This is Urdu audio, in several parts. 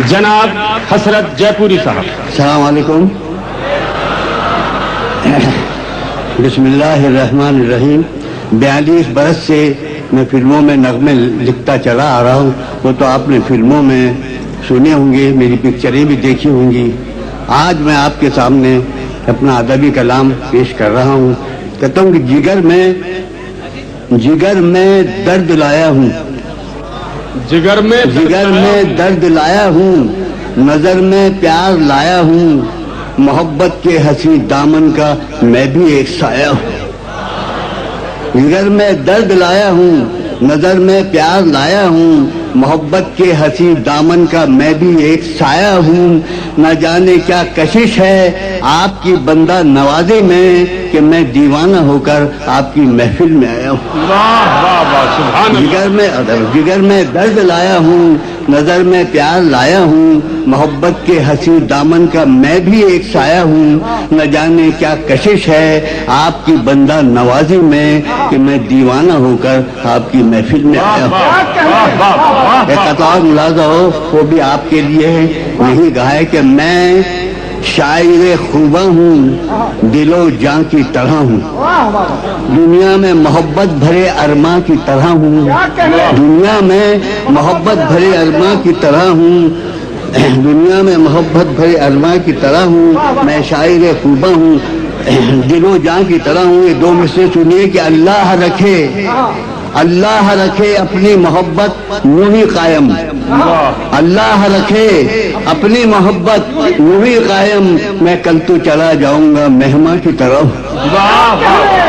جناب حسرت جے پوری صاحب۔ السلام علیکم۔ بسم اللہ الرحمن الرحیم۔ 42 برس سے میں فلموں میں نغمے لکھتا چلا آ رہا ہوں، وہ تو آپ نے فلموں میں سنے ہوں گے، میری پکچریں بھی دیکھی ہوں گی۔ آج میں آپ کے سامنے اپنا ادبی کلام پیش کر رہا ہوں۔ کہتا ہوں کہ جگر میں درد لایا ہوں، جگر میں درد لایا ہوں، نظر میں پیار لایا ہوں، محبت کے حسین دامن کا میں بھی ایک سایہ ہوں۔ جگر میں درد لایا ہوں، نظر میں پیار لایا ہوں، محبت کے حسین دامن کا میں بھی ایک سایہ ہوں۔ نہ جانے کیا کشش ہے آپ کی بندہ نوازی میں کہ میں دیوانہ ہو کر آپ کی محفل میں آیا ہوں۔ جگر میں درد لایا ہوں، نظر میں پیار لایا ہوں، محبت کے حسین دامن کا میں بھی ایک سایہ ہوں۔ نہ جانے کیا کشش ہے آپ کی بندہ نوازی میں کہ میں دیوانہ ہو کر آپ کی محفل میں آیا ہوں۔ ایک قطار ملازہ ہو وہ بھی آپ کے لیے ہے، یہی کہا ہے کہ میں شاعر خوباں ہوں، دل و جاں کی طرح ہوں، دنیا میں محبت بھرے ارماں کی طرح ہوں، دنیا میں محبت بھرے ارماں کی طرح ہوں، دنیا میں محبت بھرے ارماں کی طرح ہوں، میں شاعر خوباں ہوں، دل و جاں کی طرح ہوں۔ یہ دو مصرے سنیے کہ اللہ رکھے اپنی محبت یوں ہی قائم، اللہ رکھے اپنی محبت یوں ہی قائم، میں کل تو چلا جاؤں گا مہماں کی طرح۔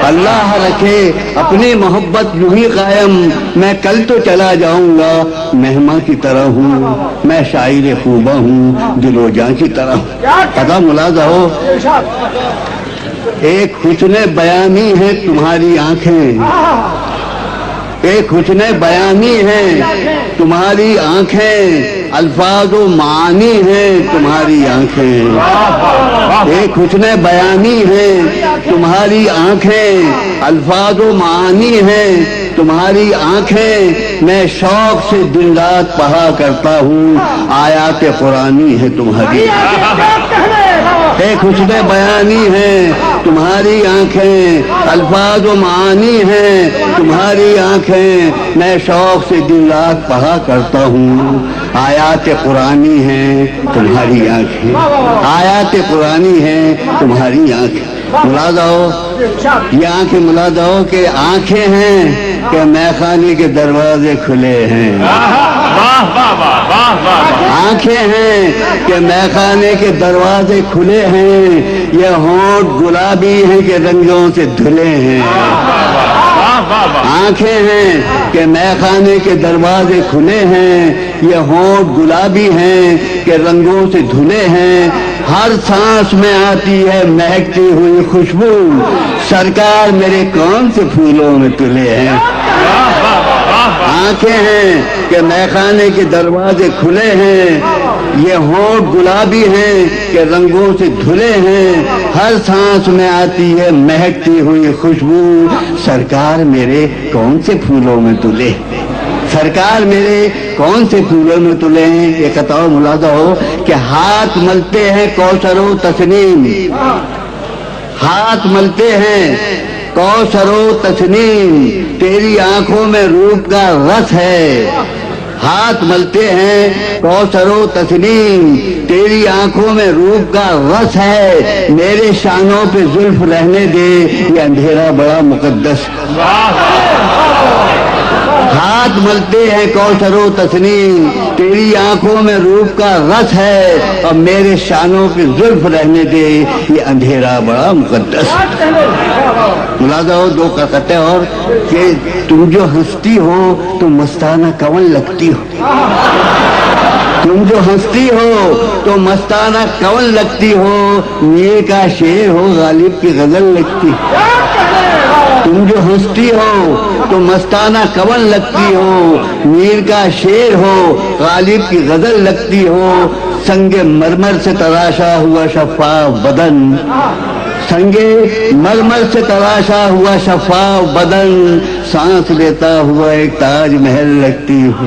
اللہ رکھے اپنی محبت یوں ہی قائم، میں کل تو چلا جاؤں گا مہماں کی طرح ہوں، میں شاعر خوبہ ہوں، دل و جاں کی طرح۔ پتہ ملازہ ہو ایک حسن بیانی ہے تمہاری آنکھیں، ایک حسن بیانی ہے تمہاری آنکھیں، الفاظ و معانی ہیں تمہاری آنکھیں، ایک حسن بیانی ہے تمہاری آنکھیں، الفاظ و معانی ہیں تمہاری آنکھیں، میں شوق سے دن رات پڑھا کرتا ہوں، آیات قرآنی ہے تمہاری ایک حسن بیانی ہے تمہاری آنکھیں، الفاظ و معانی ہیں تمہاری آنکھیں، میں شوق سے دن رات پڑھا کرتا ہوں، آیات قرآنی ہیں تمہاری آنکھیں، آیات قرآنی ہیں تمہاری آنکھیں۔ ملازہ ہو یہ آنکھیں، ملازہ ہو کہ آنکھیں ہیں کہ میخانے کے دروازے کھلے ہیں، آنکھیں ہیں کہ میخانے کے دروازے کھلے ہیں، یہ ہونٹ گلابی ہیں کہ رنگوں سے دھلے ہیں، آنکھیں ہیں کہ میخانے کے دروازے کھلے ہیں، یہ ہونٹ گلابی ہیں کہ رنگوں سے دھلے ہیں، ہر سانس میں آتی ہے مہکتی ہوئی خوشبو، سرکار میرے کون سے پھولوں میں تلے ہیں۔ آنکھیں ہیں کہ میخانے کے دروازے کھلے ہیں، یہ ہونٹ گلابی ہیں کہ رنگوں سے دھلے ہیں، ہر سانس میں آتی ہے مہکتی ہوئی خوشبو، سرکار میرے کون سے پھولوں میں تلے، سرکار میرے کون سے پھولوں میں تلے ہیں۔ یہ قطع ملازہ ہو کہ ہاتھ ملتے ہیں کوثر و تسنیم، ہاتھ ملتے ہیں کوثر و تسنیم، تیری آنکھوں میں روپ کا رس ہے، ہاتھ ملتے ہیں کوثر و تسنیم، تیری آنکھوں میں روپ کا رس ہے، میرے شانوں پہ زلف رہنے دے، یہ اندھیرا بڑا مقدس۔ ہاتھ ملتے ہیں کوثر و تسنیم، تیری آنکھوں میں روپ کا رس ہے، اور میرے شانوں پہ زلف رہنے دے، یہ اندھیرا بڑا مقدس۔ ملازہ ہو دو قطعے اور کہ تم جو ہنستی ہو تو مستانہ کون لگتی ہو، تم جو ہنستی ہو تو مستانہ کون لگتی ہو، میر کا شعر ہو غالب کی غزل لگتی، تم جو ہنستی ہو تو مستانہ کون لگتی ہو، میر کا شعر ہو غالب کی غزل لگتی ہو، سنگ مرمر سے تراشا ہوا شفاف بدن، سنگ مرمر سے تراشا ہوا شفاف بدن، سانس لیتا ہوا ایک تاج محل لگتی ہو۔